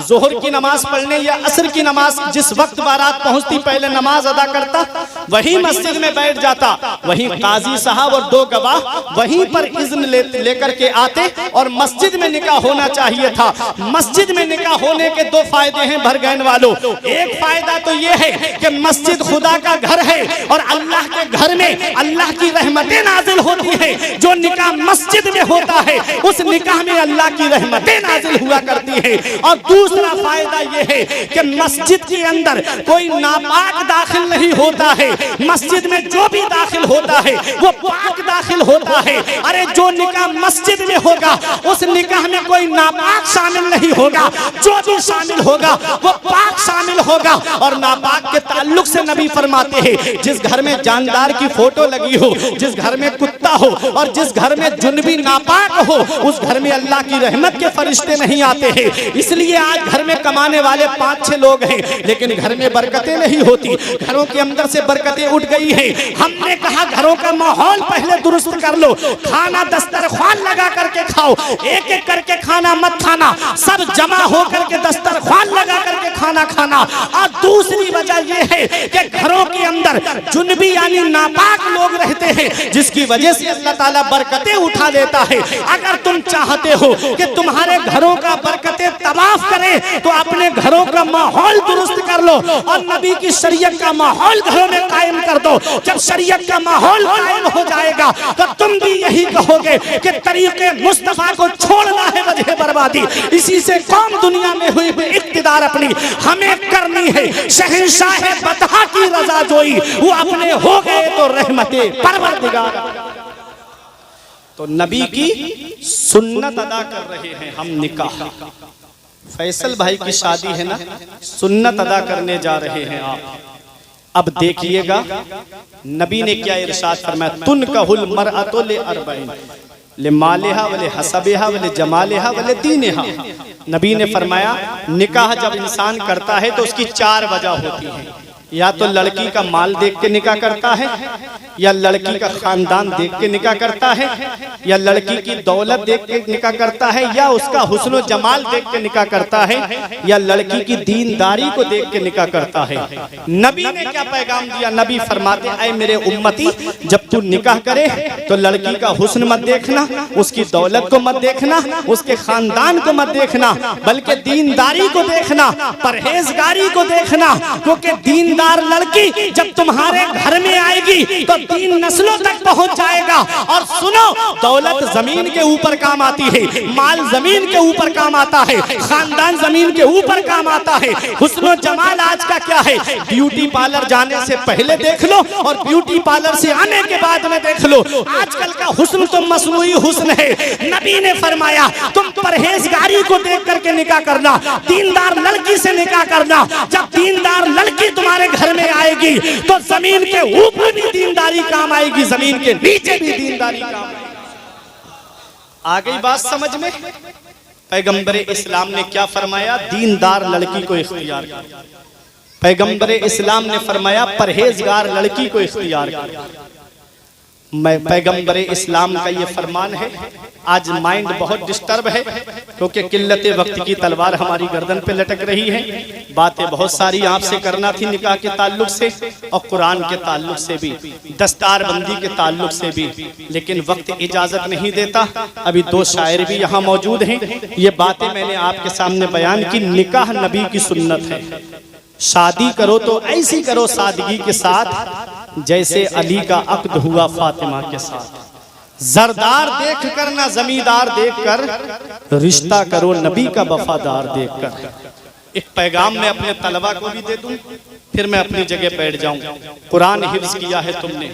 जोहर की नमाज पढ़ने या असर की नमाज, जिस वक्त बारात पहुंचती पहले नमाज अदा करता, वही मस्जिद में बैठ जाता, वहीं काजी साहब और 2 गवाह वहीं पर इज़्न लेकर के आते और मस्जिद में निकाह होना चाहिए था। मस्जिद में निकाह होने के 2 फायदे हैं भरगैन वालों। एक फायदा तो ये है कि मस्जिद खुदा का घर है और अल्लाह के घर में अल्लाह की रहमतें नाजिल होती है। जो निकाह मस्जिद में होता है उस निकाह में अल्लाह की रहमतें नाजिल हुआ करती है। और दूसरा फायदा यह है कि मस्जिद के अंदर कोई नापाक दाखिल नहीं होता है। मस्जिद में जो भी दाखिल होता है वो पाक दाखिल होता है। अरे जो निकाह मस्जिद में होगा उस निकाह में कोई नापाक शामिल नहीं होगा, जो भी शामिल होगा वो पाक शामिल होगा। और नापाक के ताल्लुक से नबी फरमाते हैं जिस घर में जानदार की फोटो लगी हो, जिस घर में कुत्ता हो और जिस घर में जुनबी नापाक हो उस घर में अल्लाह की रहमत के फरिश्ते नहीं आते हैं। इसलिए आज घर में कमाने वाले 5-6 लोग हैं लेकिन घर में बरकतें नहीं होती, घरों के अंदर से बरकतें उठ गई हैं। हमने कहा घरों का माहौल पहले दुरुस्त कर लो, खाना दस्तरख्वान लगा करके खाओ, एक एक करके खाना मत खाना, सब जमा होकर के दस्तरख्वान लगा करके खाना खाना। और दूसरी वजह यह है कि घरों के अंदर जुनबी यानी नापाक लोग रहते हैं जिसकी वजह से अल्लाह ताला बरकतें उठा देता है। अगर तुम चाहते हो कि तुम्हारे घरों का बरकतें तवाफ करें तो अपने घरों का माहौल दुरुस्त कर लो और नबी की शरीयत का माहौल घरों में कायम कर दो। जब शरीयत का माहौल कायम हो जाएगा तो तुम भी यही कहोगे कि तरीके मुस्तफा को छोड़ना है वजह बर्बादी। इसी से कौम दुनिया में हुई इक्तिदार अपनी हमें करनी है। शहंशाह बतहा की रजा जोई वो अपने हो गए तो रहमते परवरदिगार। तो नबी की सुन्नत अदा कर रहे हैं हम। निकाह फैसल भाई की शादी है ना, सुन्नत अदा करने जा रहे हैं आप। अब देखिएगा नबी ने क्या इरशाद फरमाया, तुन कहल मरअतु ले अरबईन ले मालिहा वले हसबिहा वले जमालिहा वले दीनिहा। नबी ने फरमाया निकाह जब इंसान करता है तो उसकी 4 वजह होती है। या तो लड़की का माल देख के निकाह करता है, या लड़की का खानदान देख के निकाह करता है, या लड़की की दौलत देख के निकाह करता है, या उसका हुस्न जमाल देख के निकाह करता है, या लड़की की दीनदारी को देख के निकाह करता है। नबी ने क्या पैगाम दिया? नबी फरमाते ऐ मेरे उम्मती, जब तू निकाह करे तो लड़की का हुस्न मत देखना, उसकी दौलत को मत देखना, उसके खानदान को मत देखना, बल्कि दीनदारी को देखना, परहेजगारी को देखना। क्योंकि दीन दीनदार लड़की जब तुम्हारे घर में आएगी तो 3 नस्लों तक पहुंच जाएगा। और सुनो, दौलत जमीन के ऊपर काम आती है, माल जमीन के ऊपर काम आता है, खानदान जमीन के ऊपर काम आता है। हुस्न जमाल आज का क्या है? ब्यूटी पार्लर जाने से पहले देख लो और ब्यूटी पार्लर से आने के बाद में देख लो। आजकल का हुस्न तो मसनूई हुस्न है। नबी ने फरमाया तुम परहेजगारी को देख करके निकाह करना, दीनदार लड़की से निकाह करना। जब दीनदार लड़की तुम्हारे घर में आएगी तो जमीन के ऊपर भी दीनदारी काम आएगी, जमीन के नीचे भी दीनदारी काम आएगी। आ गई बात समझ में? पैगंबर इस्लाम ने क्या फरमाया? दीनदार लड़की को इख्तियार किया। पैगंबर इस्लाम ने फरमाया परहेजगार लड़की को इख्तियार किया। मैं पैगंबर इस्लाम का ये फरमान है। आज माइंड बहुत डिस्टर्ब है क्योंकि किल्लते वक्त की तलवार हमारी गर्दन पे लटक रही है। बातें बहुत सारी आपसे करना थी निकाह के ताल्लुक से और कुरान के ताल्लुक से भी, दस्तारबंदी के ताल्लुक से भी, लेकिन वक्त इजाजत नहीं देता। अभी 2 शायर भी यहाँ मौजूद हैं। ये बातें मैंने आपके सामने बयान की। निकाह नबी की सुन्नत है। शादी करो तो ऐसी करो सादगी के साथ जैसे अली का अक्द हुआ फातिमा के साथ। जरदार देख कर ना जमींदार देख कर, रिश्ता करो नबी का वफादार देख कर। एक पैगाम मैं अपने तलबा को भी दे दूं, फिर मैं अपनी जगह बैठ जाऊं। कुरान हिफ्ज किया है तुमने,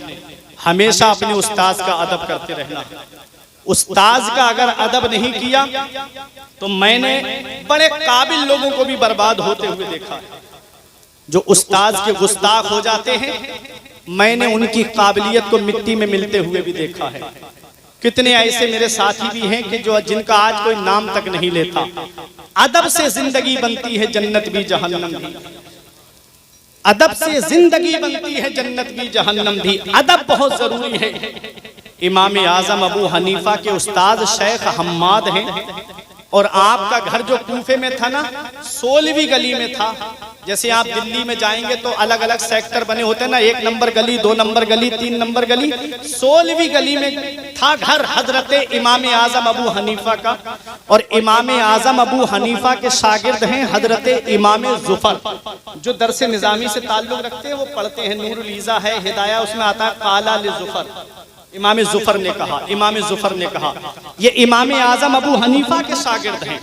हमेशा अपने उस्ताद का अदब करते रहना। उस्ताद का अगर अदब नहीं किया तो मैंने बड़े काबिल लोगों को भी बर्बाद होते हुए देखा है। जो उस्ताद के गुस्ताख हो जाते हैं, मैंने उनकी काबिलियत को मिट्टी में मिलते हुए भी देखा है। कितने ऐसे मेरे साथी भी हैं कि जो जिनका आज कोई नाम तक नहीं लेता। अदब से जिंदगी बनती है, जन्नत भी जहन्नम भी। अदब से जिंदगी बनती है, जन्नत भी जहन्नम भी। अदब बहुत जरूरी है। इमाम आजम अबू हनीफा के उस्ताद शेख हम्माद हैं और आपका घर जो कूफे में था ना, 16वीं गली में था। जैसे आप दिल्ली में जाएंगे तो अलग अलग सेक्टर बने होते हैं ना, 1 नंबर गली, 2 नंबर गली, 3 नंबर गली। 16वीं गली में था घर हजरत इमाम आजम अबू हनीफा का। और इमाम आजम अबू हनीफा के शागिर्द हैं हजरत इमाम जुफर, जो दरसे निजामी से ताल्लुक रखते हैं। वो पढ़ते हैं, नूरुल ईज़ा है, हिदाया, उसमें आता है काला ले जुफर। इमाम जुफर ने कहा, इमाम जुफर ने कहा, ये इमाम आजम अबू हनीफा के शागिर्द हैं।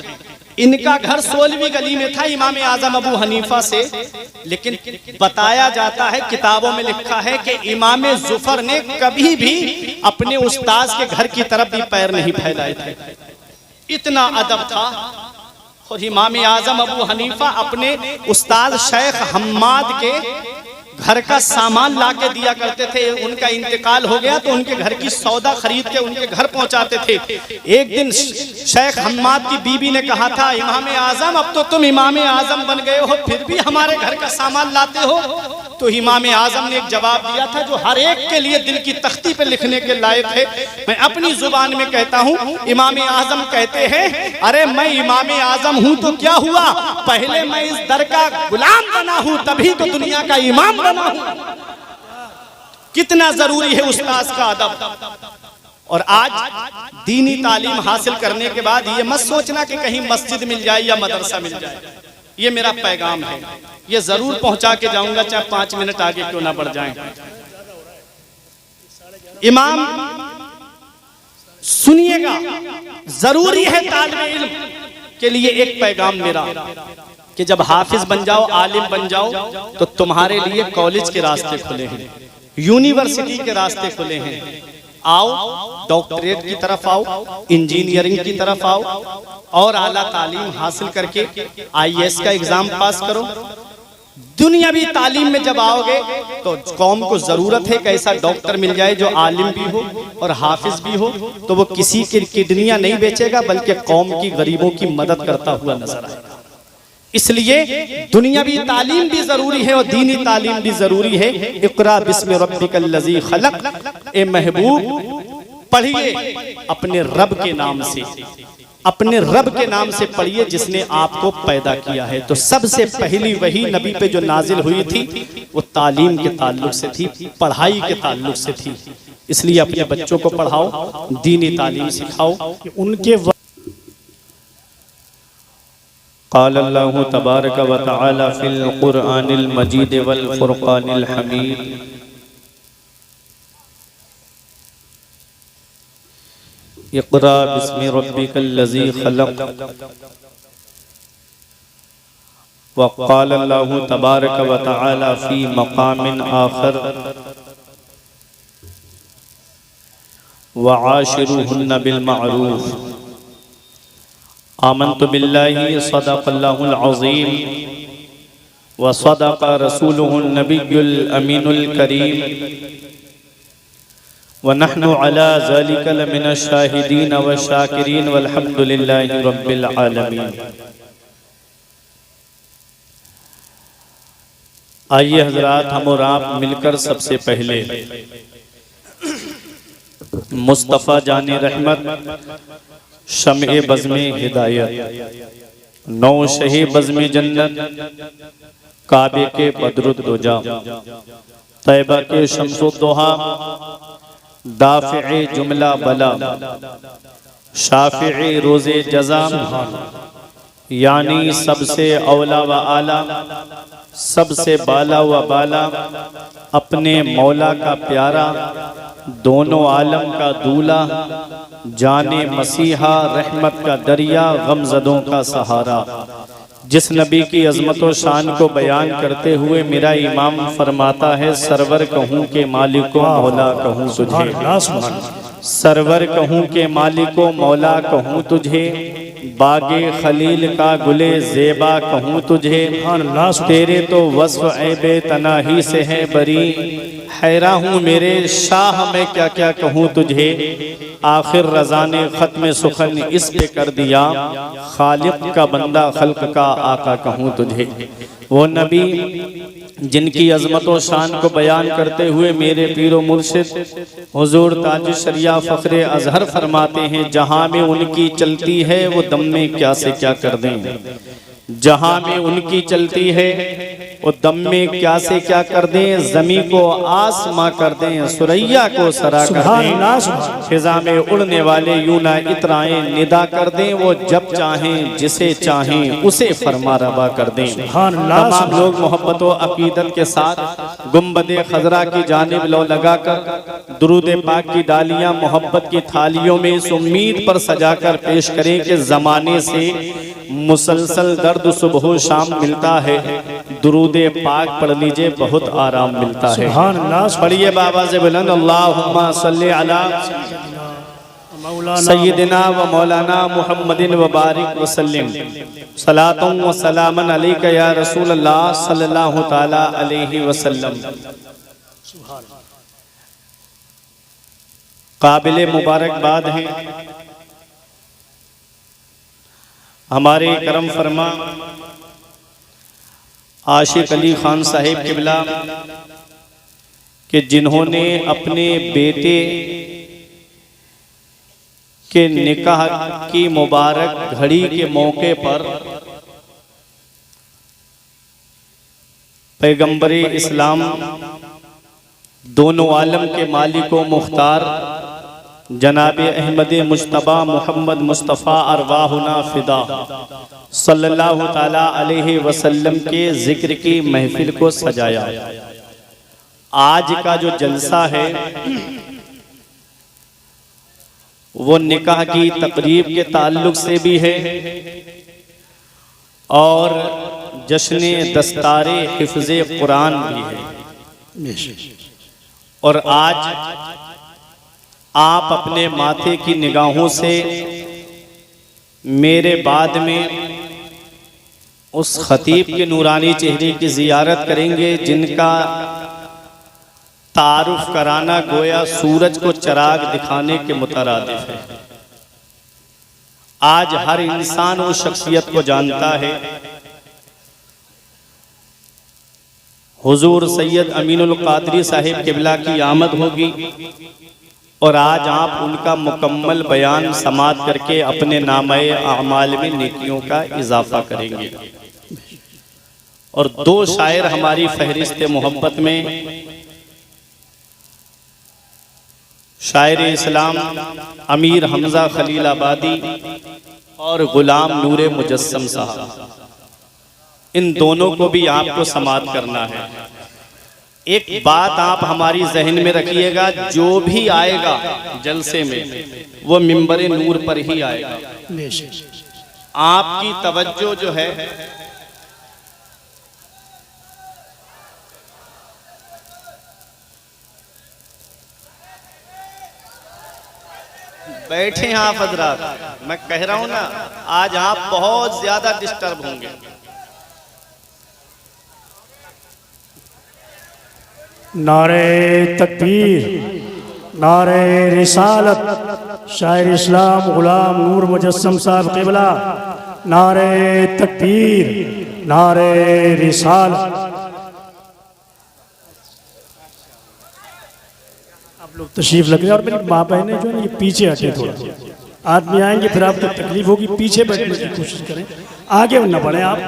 इनका घर 16वीं गली में था इमाम आजम अबू हनीफा से। लेकिन बताया जाता है, किताबों में लिखा है कि इमाम जुफर ने कभी भी अपने उस्ताद के घर की तरफ भी पैर नहीं फैलाए थे। इतना अदब था। और इमाम आजम अबू हनीफा अपने उस्ताद शेख हम्माद के घर का सामान लाके दिया करते थे। उनका इंतकाल हो गया तो उनके घर की सौदा खरीद के उनके घर पहुंचाते थे। एक दिन शेख हम्माद की बीबी ने कहा था, इमाम आजम अब तो तुम इमाम आजम बन गए हो, फिर भी हमारे घर का सामान लाते हो। तो इमाम आजम ने एक जवाब दिया था जो हर एक के लिए दिल की तख्ती पे लिखने के लायक है। मैं अपनी जुबान में कहता हूँ, इमाम आजम कहते हैं, अरे मैं इमाम आजम हूँ तो क्या हुआ, पहले मैं इस दर का गुलाम बना हूँ, तभी तो दुनिया का इमाम बना हूँ। कितना जरूरी है उस्ताद का अदब। और आज दीनी तालीम हासिल करने के बाद ये मत सोचना कि कहीं मस्जिद मिल जाए या मदरसा मिल जाए। ये मेरा पैगाम है, ये जरूर पहुंचा के जाऊंगा, चाहे 5 मिनट आगे क्यों ना बढ़ जाएं। इमाम सुनिएगा, जरूरी है तालिब इल्म के लिए एक पैगाम मेरा कि जब हाफिज बन जाओ, आलिम बन जाओ, तो तुम्हारे लिए कॉलेज के रास्ते खुले हैं, यूनिवर्सिटी के रास्ते खुले हैं। आओ, डॉक्टरेट की तरफ आओ, इंजीनियरिंग की तरफ आओ और आला तालीम हासिल करके IAS का एग्जाम पास करो। दुनियावी तालीम में जब आओगे तो कौम को जरूरत है कि ऐसा डॉक्टर मिल जाए जो आलिम भी हो और हाफिज भी हो, तो वो किसी की किडनियां नहीं बेचेगा बल्कि कौम की गरीबों की मदद करता हुआ नजर आएगा। इसलिए दुनियावी तालीम भी जरूरी है और दीनी तालीम भी जरूरी है। इक़रा बिस्मि रब्बिकल लज़ी खलक़, ए महबूब पढ़िए अपने रब के नाम से, अपने रब के नाम से पढ़िए जिसने आपको पैदा किया है। तो सबसे पहली वही नबी पे जो नाजिल हुई थी वो तालीम के ताल्लुक से थी, पढ़ाई के ताल्लुक से थी। इसलिए अपने बच्चों को पढ़ाओ, दीनी तालीम सिखाओ। उनके क़ाल अल्लाहु तबारक व तआला फ़िल क़ुरआनिल मजीद वल फ़ुरक़ानिल हमीद इक़रा बिस्मि रब्बिकल्लज़ी ख़लक़ व क़ाल अल्लाहु तबारक व तआला फ़ी मक़ामिन आख़र व आशिरुहुन्ना बिल मअरूफ़ आमन्तु बिल्लाहि सदक़ल्लाहुल अज़ीम व सदक़ रसूलुहुन नबियुल अमीनुल करीम व नहनु अला ज़ालिका लमिनश शाहिदीन व शाकिरीन वल्हम्दुलिल्लाहि रब्बिल आलमीन। आइए हज़रात, हम और आप मिलकर सबसे पहले मुस्तफ़ा जाने रहमत शम्ए बज़्मे हिदायत नौ शहे बज़्मे जन्नत काबे के बदरुद्दोजा तैबा के शम्सुद्दोहा दाफ़िए जुमला बला शाफ़िए रोज़े जज़ा यानी सबसे औला व आला सबसे बाला व बाला अपने मौला का प्यारा दोनों आलम का दूल्हा जाने मसीहा रहमत का दरिया गमज़दों का सहारा जिस नबी की अज़मत व शान को बयान करते हुए मेरा इमाम फरमाता है सरवर कहूँ के मालिको मौला कहूँ तुझे, सरवर कहूँ के मालिको मौला कहूँ तुझे, बागे खलील का गुले ज़ेबा कहूँ तुझे, तेरे तो वस्फ़ ऐबे तनाही से है बरी, हैरा हूँ मेरे शाह मैं क्या क्या कहूँ तुझे, आखिर रज़ा ने ख़त्म सुखन इस पे कर दिया, खालिक का बंदा खल्क का आका कहूँ तुझे। वो नबी जिनकी अज़मत व शान को बयान करते हुए मेरे पीरो मुर्शिद हुजूर ताज शरिया फ़ख्रे अज़हर फरमाते हैं, जहाँ में उनकी चलती है वो दम में क्या से क्या कर दें, जहाँ में उनकी चलती है वो दम में क्या से क्या कर दें, ज़मी को आसमां कर दें, सुरैया को सरा कर दें, फिज़ा में उड़ने वाले यूं ना इतराएं निदा कर दें, वो जब चाहें जिसे चाहें उसे फरमा रवा कर दें। तमाम लोग मोहब्बत व अकीदत के साथ गुंबदे खजरा की जानिब लो लगाकर दुरूद पाक की डालियां मोहब्बत की थालियों में इस उम्मीद पर सजाकर पेश करें कि ज़माने से मुसलसल दर्द सुबह शाम मिलता है, दुरूद पाक पढ़ लीजिए बहुत आराम मिलता है। पढ़िए बाबा से बुलंद अल्लाहुम्मा सल्ली अला सय्यिदिना व मौलाना मुहम्मदिन व बारिक व सल्लिम सलातुन व सलामन अलैका या रसूल अल्लाह सल्लल्लाहु ताला अलैहि वसल्लम। काबिल मुबारकबाद है हमारे करम फरमा आशिक अली खान साहिब किबला कि जिन्होंने अपने बेटे के निकाह की मुबारक घड़ी के मौके पर पैगंबर इस्लाम दोनों आलम के मालिको मुख्तार जनाब अहमद मुज्तबा मोहम्मद मुस्तफ़ा अरवाहुना फ़िदा सल्लल्लाहु ताला अलैहि वसल्लम के ज़िक्र की महफिल को सजाया। आज का जो जलसा है वो निकाह की तकरीब के ताल्लुक से भी है और जश्न दस्तारे हिफ्ज़े कुरान भी है। और आज आप अपने माथे की निगाहों से मेरे बाद में उस खतीब के नूरानी चेहरे की ज़ियारत करेंगे जिनका तारुफ कराना गोया सूरज को चराग दिखाने के मुतरादिफ है। आज हर इंसान उस शख्सियत को जानता है। हुजूर सैयद अमीनुल कादरी साहिब किबला की आमद होगी और आज आप उनका मुकम्मल बयान समात करके अपने नामे अमाल में नेकियों का इजाफा करेंगे। और दो शायर हमारी फहरिस्त मोहब्बत में शायर इस्लाम अमीर हमजा खलील आबादी और गुलाम नूरे मुजस्सम साहब इन दोनों को भी आपको समाप्त करना है। एक बात आप हमारी जहन में रखिएगा, जो भी आएगा जलसे में वो मिंबर नूर पर ही आएगा। आपकी तवज्जो जो है बैठे हैं आप हजरात, मैं कह रहा हूं ना, आज आप बहुत ज्यादा डिस्टर्ब होंगे। नारे तकबीर, नारे रिसालत, शायर इस्लाम गुलाम नूर मुजस्सम साहब क़िबला, नारे तकबीर, नारे रिसालत। आप लोग तशरीफ लग रहे हैं और मेरी माँ बहनें जो है ये पीछे हटे थोड़ा, आदमी आएंगे फिर आपको तकलीफ होगी, पीछे बैठने की कोशिश करें, आगे न बढ़े आप।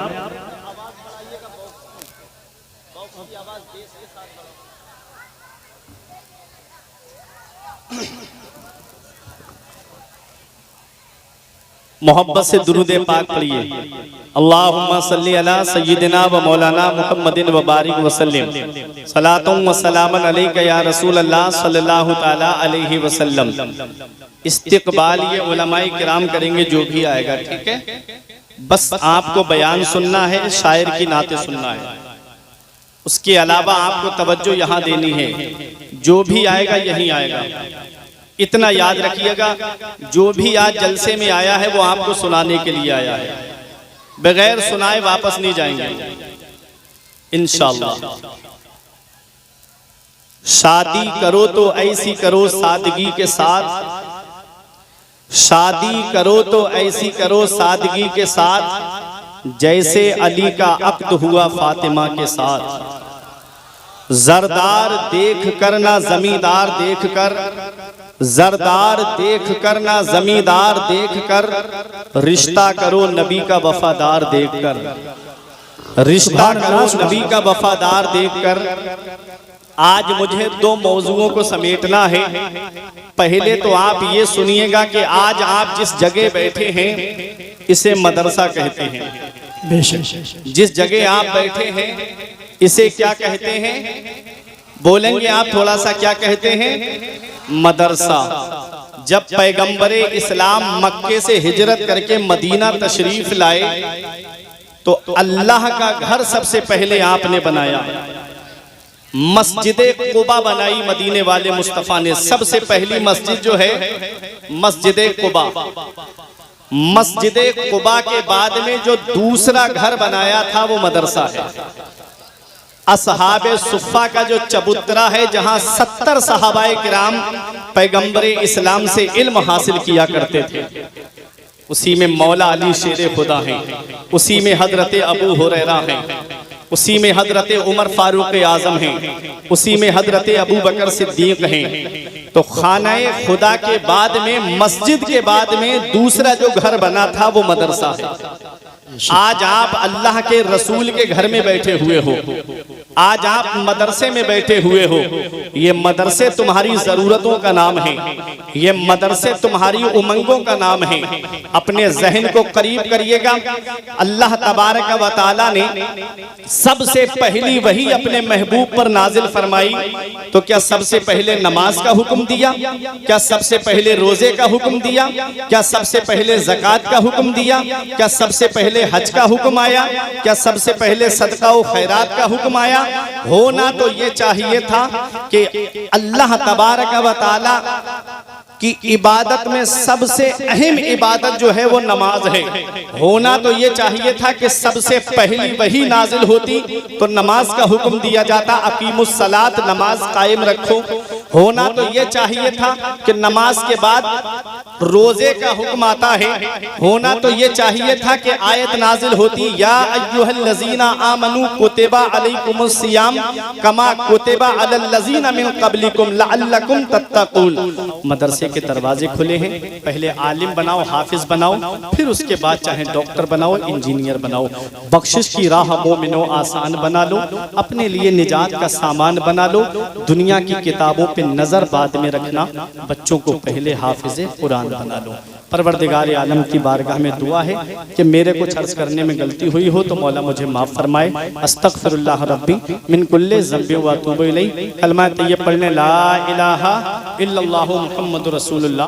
मोहब्बत से दुरूद पाक पढ़िए। अल्लाहुम्मा सल्ली अला सय्यिदिना व मौलाना मुहम्मदिन व बारिक वसल्लम, सलातुम व सलामन अलैका या रसूल अल्लाह सल्लल्लाहु ताला अलैहि वसल्लम। इस्तिकबाल ये उलमाए किराम करेंगे जो भी आएगा, ठीक है। बस आपको बयान सुनना है, शायर की नाते सुनना है, उसके अलावा आपको तवज्जो यहाँ देनी है। जो भी आएगा यहीं आएगा। इतना याद रखिएगा, जो भी आज जलसे में आया है वो आपको सुनाने के लिए आया है, बगैर सुनाए वापस नहीं जाएंगे इंशाअल्लाह। शादी करो तो ऐसी करो सादगी के साथ, शादी करो तो ऐसी करो सादगी के साथ, जैसे अली का अक्द हुआ फातिमा के साथ। जरदार देख कर ना जमींदार देख कर, जरदार देख कर ना जमींदार देख कर, रिश्ता करो नबी का वफादार देख कर, रिश्ता करो नबी का वफादार देख कर। आज मुझे दो मौजूओं को समेटना है। पहले तो आप ये सुनिएगा कि आज आप जिस जगह बैठे हैं इसे मदरसा कहते हैं। जिस जगह आप बैठे हैं इसे क्या कहते हैं? बोलेंगे आप थोड़ा सा, क्या कहते हैं? मदरसा। जब पैगंबरे इस्लाम मक्के से हिजरत करके मदीना तशरीफ लाए तो अल्लाह का घर सबसे पहले आपने बनाया। मस्जिदे कुबा बनाई मदीने वाले मुस्तफा ने। सबसे पहली मस्जिद जो है मस्जिदे कुबा। मस्जिदे कुबा के बाद में जो दूसरा घर बनाया था वो मदरसा है। असहाबे सुफ़ा का जो चबूतरा है, जहां 70 सहाबाए किराम पैगंबरे इस्लाम से इल्म हासिल किया करते थे, उसी में मौला अली शेरे खुदा हैं, उसी में हजरत अबू हुरैरा हैं, उसी में हजरत उमर फारूक आजम हैं, उसी में हजरत अबू बकर सिद्दीक हैं। तो खानाए खुदा के बाद में, मस्जिद के बाद में दूसरा जो घर बना था वो मदरसा है। आज आप अल्लाह के रसूल के घर में बैठे हुए हो, आज आप मदरसे में बैठे हुए हो। ये मदरसे तुम्हारी जरूरतों का नाम है, ये मदरसे तुम्हारी उमंगों का नाम है। अपने जहन को करीब करिएगा। अल्लाह तबारक व तआला ने सबसे पहली वही अपने महबूब पर नाजिल फरमाई तो क्या सबसे पहले नमाज का हुक्म दिया? क्या सबसे पहले रोजे का हुक्म दिया? क्या सबसे पहले ज़कात का हुक्म दिया? क्या सबसे पहले हज का हुक्म आया? क्या सबसे पहले सदका व खैरात का हुक्म आया? होना तो ये चाहिए था कि अल्लाह तबारक व तआला की इबादत में सबसे अहम इबादत जो है वो नमाज है। होना तो ये चाहिए था कि सबसे पहली वही नाजिल होती तो नमाज का हुक्म दिया जाता, अकीमुस सलात, नमाज कायम रखो। होना तो ये चाहिए था कि नमाज के बाद रोजे का हुक्म आता है। होना तो ये चाहिए था कि आयत नाजिल होती, या अय्युहल्लज़ीना आमनू कुतिबा अलैकुमुस सियाम कमा कुतिबा अलल लज़ीना मिन क़ब्लिकुम लअल्लकुम तत्तक़ून। मदरसे के दरवाजे खुले हैं। पहले आलिम बनाओ, हाफिज बनाओ, फिर उसके बाद चाहे डॉक्टर बनाओ, इंजीनियर बनाओ। बख्शिश की राह मोमिनो आसान बना लो, अपने लिए निजात का सामान बना लो। दुनिया की किताबों पे नजर बाद में रखना, बच्चों को पहले हाफिज़े कुरान बना लो। परवरदिगार आलम की बारगाह में दुआ है कि मेरे कुछ अर्ज करने में गलती हुई हो तो मौला मुझे माफ़ फरमाए। अस्तगफिरुल्लाह रब्बी मिन कुल्ले ज़ंबि व अतूबु इलैह। कलमा तैयब पढ़ने ला इलाहा इल्लल्लाहु मुहम्मदुर रसूलुल्लाह।